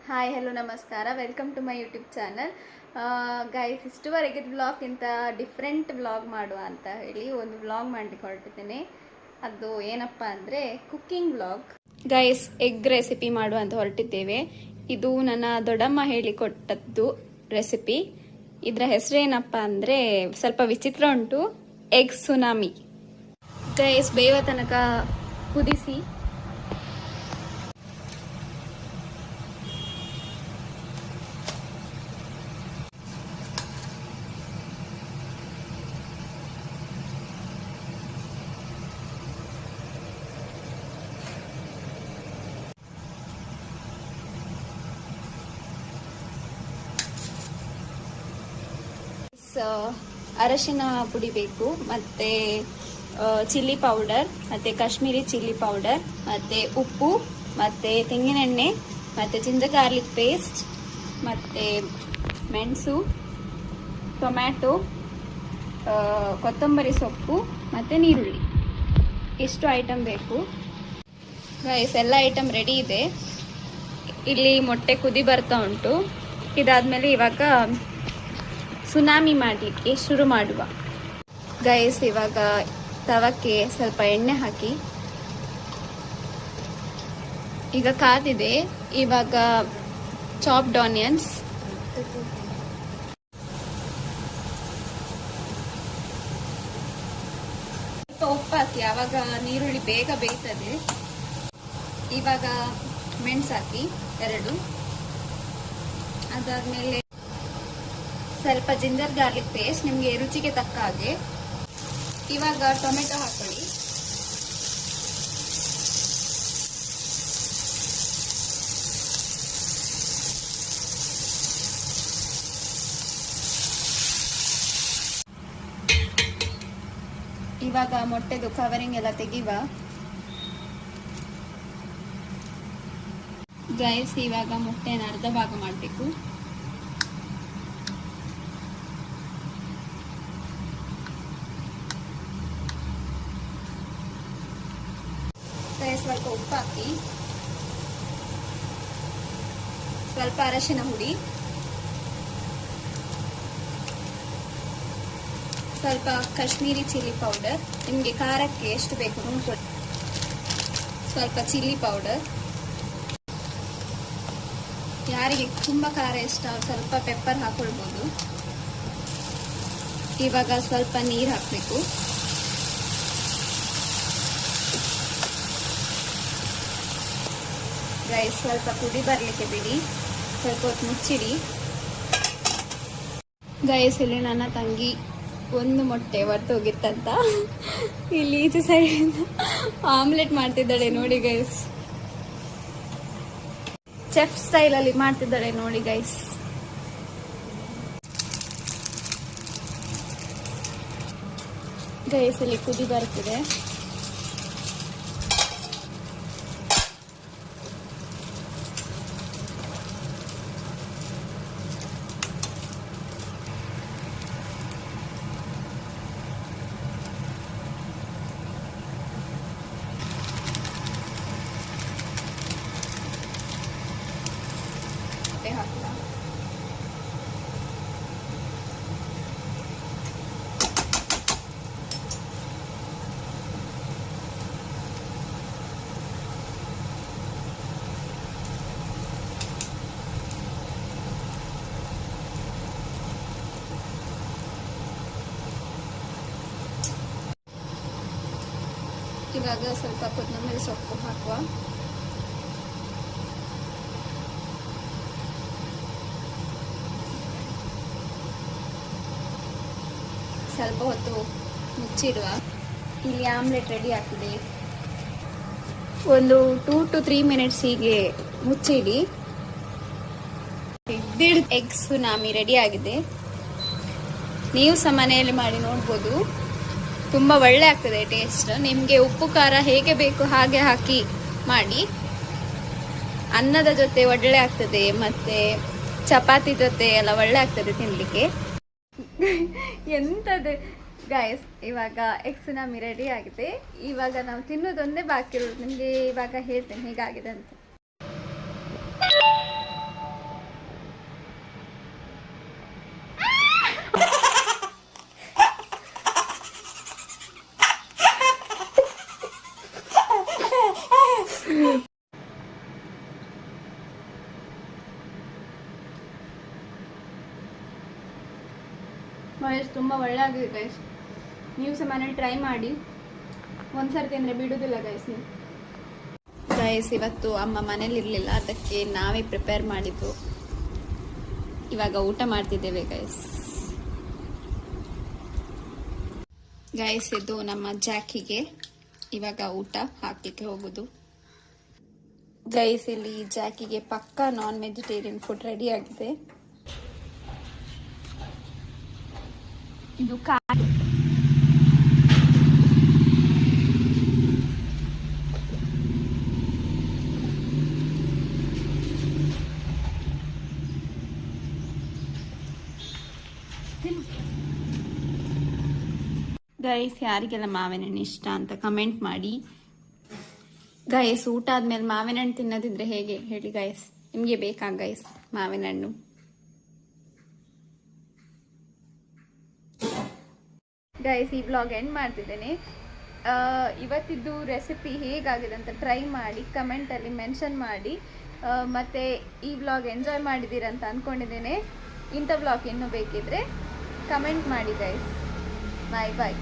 Hi hello ನಮಸ್ಕಾರ, welcome to my YouTube channel. Guys, ಇಷ್ಟುವರೆಗೆ ವ್ಲಾಗ್ಗಿಂತ ಡಿಫ್ರೆಂಟ್ ವ್ಲಾಗ್ ಮಾಡುವ ಅಂತ ಹೇಳಿ ಒಂದು ವ್ಲಾಗ್ ಮಾಡಲಿಕ್ಕೆ ಹೊರಟಿದ್ದೇನೆ. ಅದು ಏನಪ್ಪ ಅಂದರೆ cooking vlog. Guys, egg recipe ಮಾಡುವ ಅಂತ ಹೊರಟಿದ್ದೇವೆ. ಇದು ನನ್ನ ದೊಡ್ಡಮ್ಮ ಹೇಳಿಕೊಟ್ಟದ್ದು ರೆಸಿಪಿ. ಇದರ ಹೆಸರೇನಪ್ಪ ಅಂದರೆ ಸ್ವಲ್ಪ ವಿಚಿತ್ರ ಉಂಟು, ಎಗ್ ಸುನಾಮಿ. ಗೈಸ್, ಬೇಯುವ ತನಕ ಕುದಿಸಿ ಅರಶಿನ ಪುಡಿ ಬೇಕು, ಮತ್ತು ಚಿಲ್ಲಿ ಪೌಡರ್, ಮತ್ತು ಕಾಶ್ಮೀರಿ ಚಿಲ್ಲಿ ಪೌಡರ್, ಮತ್ತು ಉಪ್ಪು, ಮತ್ತು ತೆಂಗಿನೆಣ್ಣೆ, ಮತ್ತು ಜಿಂಜರ್ ಗಾರ್ಲಿಕ್ ಪೇಸ್ಟ್, ಮತ್ತು ಮೆಣಸು, ಟೊಮ್ಯಾಟೊ, ಕೊತ್ತಂಬರಿ ಸೊಪ್ಪು, ಮತ್ತು ನೀರುಳ್ಳಿ. ಇಷ್ಟು ಐಟಮ್ ಬೇಕು. ಗೈಸ್, ಎಲ್ಲ ಐಟಮ್ ರೆಡಿ ಇದೆ. ಇಲ್ಲಿ ಮೊಟ್ಟೆ ಕುದಿ ಬರ್ತಾ ಉಂಟು. ಇದಾದಮೇಲೆ ಇವಾಗ ಸುನಾಮಿ ಮಾಡಲಿಕ್ಕೆ ಶುರು ಮಾಡುವ. ಗೈಸ್, ಇವಾಗ ತವಕ್ಕೆ ಸ್ವಲ್ಪ ಎಣ್ಣೆ ಹಾಕಿ, ಈಗ ಕಾದಿದೆ. ಇವಾಗ ಚಾಪ್ಡ್ ಆನಿಯನ್ಸ್, ಉಪ್ಪು ಹಾಕಿ, ಆವಾಗ ನೀರುಳ್ಳಿ ಬೇಗ ಬೇಯ್ತದೆ. ಇವಾಗ ಮೆಣಸು ಹಾಕಿ 2. ಅದಾದ್ಮೇಲೆ ಸ್ವಲ್ಪ ಜಿಂಜರ್ ಗಾರ್ಲಿಕ್ ಪೇಸ್ಟ್, ನಿಮಗೆ ರುಚಿಗೆ ತಕ್ಕ ಹಾಗೆ. ಇವಾಗ ಟೊಮೆಟೊ ಹಾಕೊಳ್ಳಿ. ಇವಾಗ ಮೊಟ್ಟೆದು ಕವರಿಂಗ್ ಎಲ್ಲ ತೆಗಿವ. ಗೈಸ್, ಇವಾಗ ಮೊಟ್ಟೆನ ಅರ್ಧ ಭಾಗ ಮಾಡಬೇಕು. ಸ್ವಲ್ಪ ಉಪ್ಪು ಹಾಕಿ, ಸ್ವಲ್ಪ ಅರಶಿನ ಹುಡಿ, ಸ್ವಲ್ಪ ಕಾಶ್ಮೀರಿ ಚಿಲ್ಲಿ ಪೌಡರ್, ನಿಮಗೆ ಖಾರಕ್ಕೆ ಎಷ್ಟು ಬೇಕು ನೋಡ್ಕೊಳ್ಳಿ. ಸ್ವಲ್ಪ ಚಿಲ್ಲಿ ಪೌಡರ್, ಯಾರಿಗೆ ತುಂಬ ಖಾರ ಇಷ್ಟ ಸ್ವಲ್ಪ ಪೆಪ್ಪರ್ ಹಾಕೊಳ್ಬೋದು. ಇವಾಗ ಸ್ವಲ್ಪ ನೀರು ಹಾಕಬೇಕು. ಗೈಸ್, ಸ್ವಲ್ಪ ಕುದಿ ಬರಲಿಕ್ಕೆ ಬಿಡಿ, ಸ್ವಲ್ಪ ಹೊತ್ತು ಮುಚ್ಚಿಡಿ. ಗೈಸ್, ಇಲ್ಲಿ ನನ್ನ ತಂಗಿ ಒಂದು ಮೊಟ್ಟೆ ಹೊರತೋಗಿತ್ತಂತ ಇಲ್ಲಿ ಈಚೆ ಸೈಡಿಂದ ಆಮ್ಲೆಟ್ ಮಾಡ್ತಿದ್ದಾಳೆ ನೋಡಿ ಗೈಸ್. ಚೆಫ್ ಸ್ಟೈಲಲ್ಲಿ ಮಾಡ್ತಿದ್ದಾಳೆ ನೋಡಿ ಗೈಸ್. ಗೈಸ್, ಇಲ್ಲಿ ಕುದಿ ಬರ್ತಿದೆ. ಹಾಕಲ್ಲ. ಇವಾಗ ಸ್ವಲ್ಪ ಕೊತ್ತಂಬರಿ ಸೊಪ್ಪು ಹಾಕುವ. ಸ್ವಲ್ಪ ಹೊತ್ತು ಮುಚ್ಚಿಡುವ. ಇಲ್ಲಿ ಆಮ್ಲೆಟ್ ರೆಡಿ ಆಗ್ತದೆ. ಒಂದು 2 to 3 ಮಿನಿಟ್ಸ್ ಹೀಗೆ ಮುಚ್ಚಿಡಿ. ಎಗ್ ಸುನಾಮಿ ರೆಡಿ ಆಗಿದೆ. ನೀವು ಸಹ ಮನೆಯಲ್ಲಿ ಮಾಡಿ ನೋಡ್ಬೋದು, ತುಂಬ ಒಳ್ಳೆ ಆಗ್ತದೆ ಟೇಸ್ಟ್. ನಿಮಗೆ ಉಪ್ಪು ಖಾರ ಹೇಗೆ ಬೇಕು ಹಾಗೆ ಹಾಕಿ ಮಾಡಿ. ಅನ್ನದ ಜೊತೆ ಒಳ್ಳೆ ಆಗ್ತದೆ, ಮತ್ತೆ ಚಪಾತಿ ಜೊತೆ ಎಲ್ಲ ಒಳ್ಳೆ ಆಗ್ತದೆ ತಿನ್ನಲಿಕ್ಕೆ. ಎಂಥದ್ದು ಗೈಸ್, ಇವಾಗ ಎಗ್ ಸುನಾಮಿ ರೆಡಿ ಆಗಿದೆ. ಇವಾಗ ನಾವು ತಿನ್ನೋದೊಂದೇ ಬಾಕಿ ಇರೋದು. ನಿಮಗೆ ಇವಾಗ ಹೇಳ್ತೇನೆ ಹೇಗಾಗಿದೆ ಅಂತ. ಗೈಸ್ ತುಂಬ ಒಳ್ಳೆ ಆಗಿದೆ ಗೈಸ್. ನೀವು ಸಹ ಮನೇಲಿ ಟ್ರೈ ಮಾಡಿ. ಒಂದ್ಸರ್ತಿ ಅಂದರೆ ಬಿಡೋದಿಲ್ಲ ಗೈಸ್ ನೀವು. ಗೈಸ್ ಇವತ್ತು ಅಮ್ಮ ಮನೇಲಿರಲಿಲ್ಲ, ಅದಕ್ಕೆ ನಾವೇ ಪ್ರಿಪೇರ್ ಮಾಡಿದ್ದು. ಇವಾಗ ಊಟ ಮಾಡ್ತಿದ್ದೇವೆ ಗೈಸ್. ಗೈಸ್ ಇದು ನಮ್ಮ ಜಾಕಿಗೆ ಇವಾಗ ಊಟ ಹಾಕಲಿಕ್ಕೆ ಹೋಗೋದು. ಗೈಸ್ ಇಲ್ಲಿ ಜಾಕಿಗೆ ಪಕ್ಕಾ ನಾನ್ ವೆಜಿಟೇರಿಯನ್ ಫುಡ್ ರೆಡಿ ಆಗಿದೆ. ಇದು ಗೈಸ್ ಯಾರಿಗೆಲ್ಲ ಮಾವಿನ ಹಣ್ಣು ಇಷ್ಟ ಅಂತ ಕಮೆಂಟ್ ಮಾಡಿ. ಗೈಸ್ ಊಟ ಆದ್ಮೇಲೆ ಮಾವಿನ ಹಣ್ಣು ತಿನ್ನೋದಿದ್ರೆ ಹೇಗೆ ಹೇಳಿ ಗೈಸ್? ನಿಮಗೆ ಬೇಕಾ ಗೈಸ್ ಮಾವಿನ ಹಣ್ಣು? ಗೈಸ್ ಈ ವ್ಲಾಗ್ ಎಂಡ್ ಮಾಡ್ತಿದ್ದೇನೆ. ಇವತ್ತಿದ್ದು ರೆಸಿಪಿ ಹೇಗಾಗಿದೆ ಅಂತ ಟ್ರೈ ಮಾಡಿ ಕಮೆಂಟಲ್ಲಿ ಮೆನ್ಷನ್ ಮಾಡಿ. ಮತ್ತು ಈ ವ್ಲಾಗ್ ಎಂಜಾಯ್ ಮಾಡಿದ್ದೀರಂತ ಅಂದ್ಕೊಂಡಿದ್ದೇನೆ. ಇಂಥ ವ್ಲಾಗ್ ಇನ್ನೂ ಬೇಕಿದ್ರೆ ಕಮೆಂಟ್ ಮಾಡಿ ಗೈಸ್. ಬಾಯ್ ಬಾಯ್.